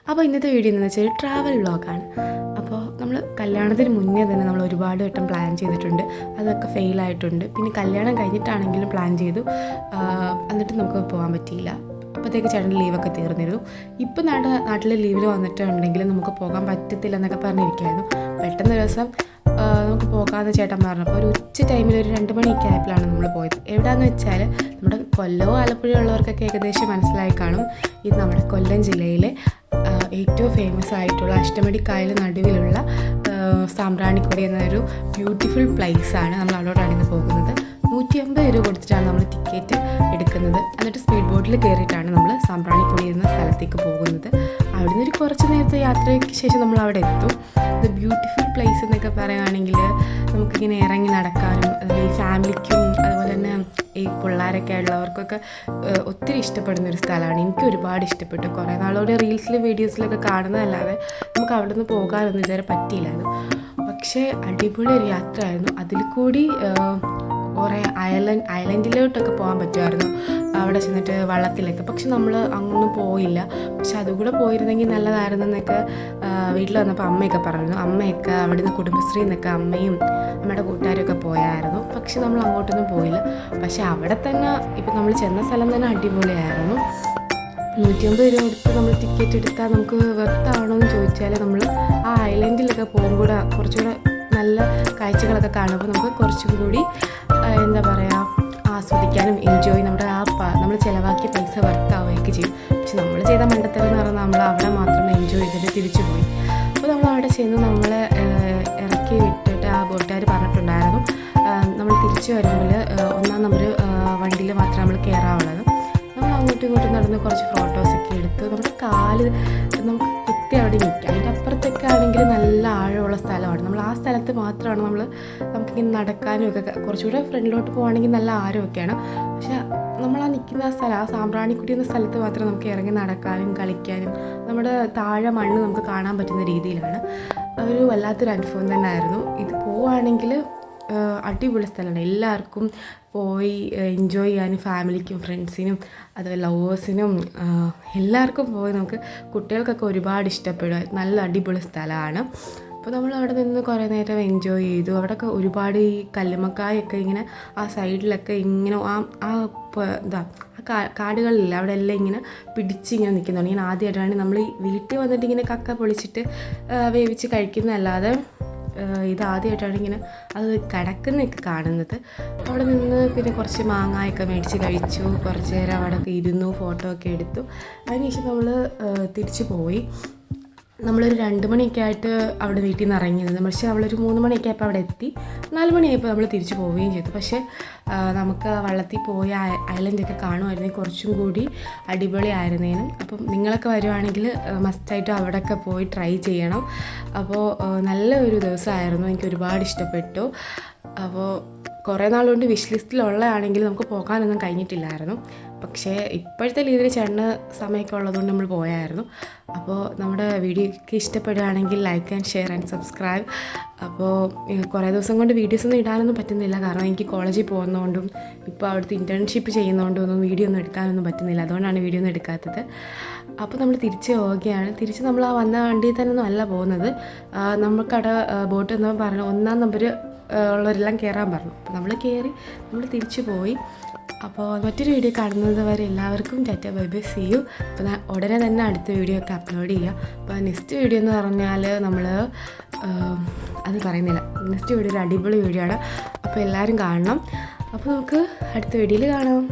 അപ്പോൾ ഇന്നത്തെ വീഡിയോ എന്ന് വെച്ചാൽ ട്രാവൽ വ്ളോഗാണ്. അപ്പോൾ നമ്മൾ കല്യാണത്തിന് മുന്നേ തന്നെ നമ്മൾ ഒരുപാട് വട്ടം പ്ലാൻ ചെയ്തിട്ടുണ്ട്, അതൊക്കെ ഫെയിലായിട്ടുണ്ട്. പിന്നെ കല്യാണം കഴിഞ്ഞിട്ടാണെങ്കിലും പ്ലാൻ ചെയ്തു, എന്നിട്ട് നമുക്ക് പോകാൻ പറ്റിയില്ല. അപ്പോഴത്തേക്ക് ചേട്ടൻ്റെ ലീവൊക്കെ തീർന്നിരുന്നു. ഇപ്പം നാട്ടിലെ ലീവിൽ വന്നിട്ടുണ്ടെങ്കിൽ നമുക്ക് പോകാൻ പറ്റത്തില്ല എന്നൊക്കെ പറഞ്ഞിരിക്കുമായിരുന്നു. പെട്ടെന്ന് ഒരു ദിവസം നമുക്ക് പോകാമെന്ന് ചേട്ടൻ പറഞ്ഞു. അപ്പോൾ ഒരു ഉച്ച ടൈമിൽ ഒരു 2 മണിയൊക്കെ ആയപ്പോഴാണ് നമ്മൾ പോയത്. എവിടെയാണെന്ന് വെച്ചാൽ നമ്മുടെ കൊല്ലവും ആലപ്പുഴ ഉള്ളവർക്കൊക്കെ ഏകദേശം മനസ്സിലായി കാണും, ഇത് നമ്മുടെ കൊല്ലം ജില്ലയിലെ ഏറ്റവും ഫേമസ് ആയിട്ടുള്ള അഷ്ടമുടിക്കായൽ നടുവിലുള്ള സാമ്പ്രാണിക്കൊടി എന്നൊരു ബ്യൂട്ടിഫുൾ പ്ലേസാണ്. നമ്മൾ അവിടോട്ടാണ് ഇന്ന് പോകുന്നത്. 150 രൂപ കൊടുത്തിട്ടാണ് നമ്മൾ ടിക്കറ്റ് എടുക്കുന്നത്. എന്നിട്ട് സ്പീഡ് ബോട്ടിൽ കയറിയിട്ടാണ് നമ്മൾ സാമ്പ്രാണിക്കൊടി എന്ന സ്ഥലത്തേക്ക് പോകുന്നത്. അവിടെ നിന്ന് ഒരു കുറച്ച് നേരത്തെ യാത്രയ്ക്ക് ശേഷം നമ്മൾ അവിടെ എത്തും. ഇത് ബ്യൂട്ടിഫുൾ പ്ലേസ് എന്നൊക്കെ പറയുകയാണെങ്കിൽ നമുക്കിങ്ങനെ ഇറങ്ങി നടക്കാനും ഈ ഫാമിലിക്കും അതുപോലെ തന്നെ ഈ പിള്ളേരൊക്കെ ഉള്ളവർക്കൊക്കെ ഒത്തിരി ഇഷ്ടപ്പെടുന്ന ഒരു സ്ഥലമാണ്. എനിക്ക് ഒരുപാട് ഇഷ്ടപ്പെട്ടു. കുറേ നാളോടെ റീൽസിലും വീഡിയോസിലൊക്കെ കാണുന്നതല്ലാതെ നമുക്ക് അവിടെ നിന്ന് പോകാനൊന്നും ഇതുവരെ പറ്റിയില്ലായിരുന്നു. പക്ഷേ അടിപൊളി ഒരു യാത്രയായിരുന്നു. അതിൽ കൂടി കുറേ ഐലൻഡിലോട്ടൊക്കെ പോകാൻ പറ്റുമായിരുന്നു, അവിടെ ചെന്നിട്ട് വള്ളത്തിലൊക്കെ. പക്ഷെ നമ്മൾ അങ്ങൊന്നും പോയില്ല. പക്ഷെ അതുകൂടെ പോയിരുന്നെങ്കിൽ നല്ലതായിരുന്നു എന്നൊക്കെ വീട്ടിൽ വന്നപ്പോൾ അമ്മയൊക്കെ പറഞ്ഞു. അമ്മയൊക്കെ അവിടുന്ന് കുടുംബശ്രീ എന്നൊക്കെ അമ്മയും അമ്മയുടെ കൂട്ടുകാരൊക്കെ പോയായിരുന്നു. പക്ഷെ നമ്മൾ അങ്ങോട്ടൊന്നും പോയില്ല. പക്ഷെ അവിടെ തന്നെ ഇപ്പം നമ്മൾ ചെന്ന സ്ഥലം തന്നെ അടിപൊളിയായിരുന്നു. 150 രൂപ കൊടുത്ത് നമ്മൾ ടിക്കറ്റ് എടുത്താൽ നമുക്ക് വെർത്താണോ എന്ന് ചോദിച്ചാൽ നമ്മൾ ആ ഐലൻഡിലൊക്കെ പോകുമ്പോൾ കുറച്ചുകൂടെ നല്ല കാഴ്ചകളൊക്കെ കാണുമ്പോൾ നമുക്ക് കുറച്ചും കൂടി എന്താ പറയുക ആസ്വദിക്കാനും എൻജോയ് നമ്മൾ ചിലവാക്കിയ പൈസ വർത്താവുകയൊക്കെ ചെയ്യും. പക്ഷെ നമ്മൾ ചെയ്ത മണ്ടത്തരം എന്ന് പറഞ്ഞാൽ നമ്മൾ അവിടെ മാത്രം എൻജോയ് ചെയ്തിട്ട് തിരിച്ചു പോയി. അപ്പോൾ നമ്മൾ അവിടെ ചെന്ന് നമ്മളെ ഇറക്കി വിട്ടിട്ട് ആ ബോട്ടുകാർ പറഞ്ഞിട്ടുണ്ടായിരുന്നു നമ്മൾ തിരിച്ചു വരുമ്പോൾ 1-ാം നമ്പർ വണ്ടിയിൽ മാത്രമേ നമ്മൾ കയറാവുള്ളത്. നമ്മൾ അങ്ങോട്ടും ഇങ്ങോട്ടും നടന്ന് കുറച്ച് ഫോട്ടോസൊക്കെ എടുത്ത് നമ്മുടെ കാല് നമുക്ക് കുത്തി അവിടെ നിൽക്കാം. അതിൻ്റെ അപ്പുറത്തൊക്കെ ആണെങ്കിൽ നല്ല ആഴമുള്ള സ്ഥലമാണ്. നമ്മൾ ആ സ്ഥലത്ത് മാത്രമാണ് നമുക്കിങ്ങനെ നടക്കാനും ഒക്കെ. കുറച്ചുകൂടെ ഫ്രണ്ടിലോട്ട് പോകുകയാണെങ്കിൽ നല്ല ആഴമൊക്കെയാണ്. പക്ഷെ നമ്മൾ ആ നിൽക്കുന്ന ആ സ്ഥലം, ആ സാമ്പ്രാണിക്കുടി എന്ന സ്ഥലത്ത് മാത്രം നമുക്ക് ഇറങ്ങി നടക്കാനും കളിക്കാനും നമ്മുടെ താഴെ മണ്ണ് നമുക്ക് കാണാൻ പറ്റുന്ന രീതിയിലാണ്. ഒരു വല്ലാത്തൊരു അനുഭവം തന്നെ ആയിരുന്നു. ഇത് പോവുകയാണെങ്കിൽ അടിപൊളി സ്ഥലമാണ്. എല്ലാവർക്കും പോയി എൻജോയ് ചെയ്യാനും ഫാമിലിക്കും ഫ്രണ്ട്സിനും അതുപോലെ ലവേഴ്സിനും എല്ലാവർക്കും പോയി നമുക്ക് കുട്ടികൾക്കൊക്കെ ഒരുപാട് ഇഷ്ടപ്പെടുക നല്ല അടിപൊളി സ്ഥലമാണ്. അപ്പോൾ നമ്മൾ അവിടെ നിന്ന് കുറേ നേരം എൻജോയ് ചെയ്തു. അവിടെയൊക്കെ ഒരുപാട് ഈ കല്ലുമ്മക്കായൊക്കെ ഇങ്ങനെ ആ സൈഡിലൊക്കെ ഇങ്ങനെ കാടുകളില്ല അവിടെ എല്ലാം ഇങ്ങനെ പിടിച്ചിങ്ങനെ നിൽക്കുന്നുണ്ട്. ഇങ്ങനെ ആദ്യമായിട്ടാണ് നമ്മൾ ഈ വീട്ടിൽ വന്നിട്ട് ഇങ്ങനെ കക്ക പൊളിച്ചിട്ട് വേവിച്ച് കഴിക്കുന്നതല്ലാതെ ഇതാദ്യമായിട്ടാണ് ഇങ്ങനെ അത് കിടക്കുന്നതൊക്കെ കാണുന്നത്. അവിടെ നിന്ന് പിന്നെ കുറച്ച് മാങ്ങയൊക്കെ മേടിച്ച് കഴിച്ചു. കുറച്ച് നേരം അവിടെയൊക്കെ ഇരുന്നു, ഫോട്ടോ ഒക്കെ എടുത്തു. അതിനുശേഷം നമ്മൾ തിരിച്ചു പോയി. നമ്മളൊരു 2 മണിയൊക്കെ ആയിട്ട് അവിടെ വീട്ടിൽ നിന്ന് ഇറങ്ങിയത്. പക്ഷേ അവളൊരു 3 മണിയൊക്കെ ആയപ്പോൾ അവിടെ എത്തി. 4 മണിയായപ്പോൾ നമ്മൾ തിരിച്ചു പോവുകയും ചെയ്തു. പക്ഷേ നമുക്ക് വള്ളത്തിൽ പോയി ഐലൻഡൊക്കെ കാണുമായിരുന്നെങ്കിൽ കുറച്ചും കൂടി അടിപൊളിയായിരുന്നേനും. അപ്പം നിങ്ങളൊക്കെ വരുവാണെങ്കിൽ മസ്റ്റായിട്ട് അവിടെയൊക്കെ പോയി ട്രൈ ചെയ്യണം. അപ്പോൾ നല്ല ഒരു ദിവസമായിരുന്നു, എനിക്ക് ഒരുപാട് ഇഷ്ടപ്പെട്ടു. അപ്പോൾ കുറേ നാളുകൊണ്ട് വിഷ് ലിസ്റ്റിലുള്ളതാണെങ്കിൽ നമുക്ക് പോകാനൊന്നും കഴിഞ്ഞിട്ടില്ലായിരുന്നു. പക്ഷേ ഇപ്പോഴത്തെ ലീവിൽ ചേട്ടന് സമയമൊക്കെ ഉള്ളതുകൊണ്ട് നമ്മൾ പോയായിരുന്നു. അപ്പോൾ നമ്മുടെ വീഡിയോയ്ക്ക് ഇഷ്ടപ്പെടുകയാണെങ്കിൽ like and share and subscribe. അപ്പോൾ കുറേ ദിവസം കൊണ്ട് വീഡിയോസൊന്നും ഇടാനൊന്നും പറ്റുന്നില്ല, കാരണം എനിക്ക് കോളേജിൽ പോകുന്നതുകൊണ്ടും ഇപ്പോൾ അവിടുത്തെ ഇൻറ്റേൺഷിപ്പ് ചെയ്യുന്നതുകൊണ്ടും ഒന്നും വീഡിയോ ഒന്നും എടുക്കാനൊന്നും പറ്റുന്നില്ല. അതുകൊണ്ടാണ് വീഡിയോ ഒന്നും എടുക്കാത്തത്. അപ്പോൾ നമ്മൾ തിരിച്ച് പോവുകയാണ്. തിരിച്ച് നമ്മൾ ആ വന്ന വണ്ടിയിൽ തന്നെ ഒന്നും അല്ല പോകുന്നത്. നമുക്കവിടെ ബോട്ട് എന്നപ്പോൾ പറഞ്ഞു 1-ാം നമ്പർ ഉള്ളവരെല്ലാം കയറാൻ പറഞ്ഞു. അപ്പോൾ നമ്മൾ കയറി നമ്മൾ തിരിച്ചു പോയി. അപ്പോൾ മറ്റൊരു വീഡിയോ കാണുന്നത് വരെ എല്ലാവർക്കും tata bye bye, see you. അപ്പോൾ ഉടനെ തന്നെ അടുത്ത വീഡിയോ ഒക്കെ അപ്ലോഡ് ചെയ്യുക. അപ്പോൾ നെക്സ്റ്റ് വീഡിയോ എന്ന് പറഞ്ഞാൽ നമ്മൾ അത് പറയുന്നില്ല. നെക്സ്റ്റ് വീഡിയോ ഒരു അടിപൊളി വീഡിയോ ആണ്. അപ്പോൾ എല്ലാവരും കാണണം. അപ്പോൾ നമുക്ക് അടുത്ത വീഡിയോയിൽ കാണാം.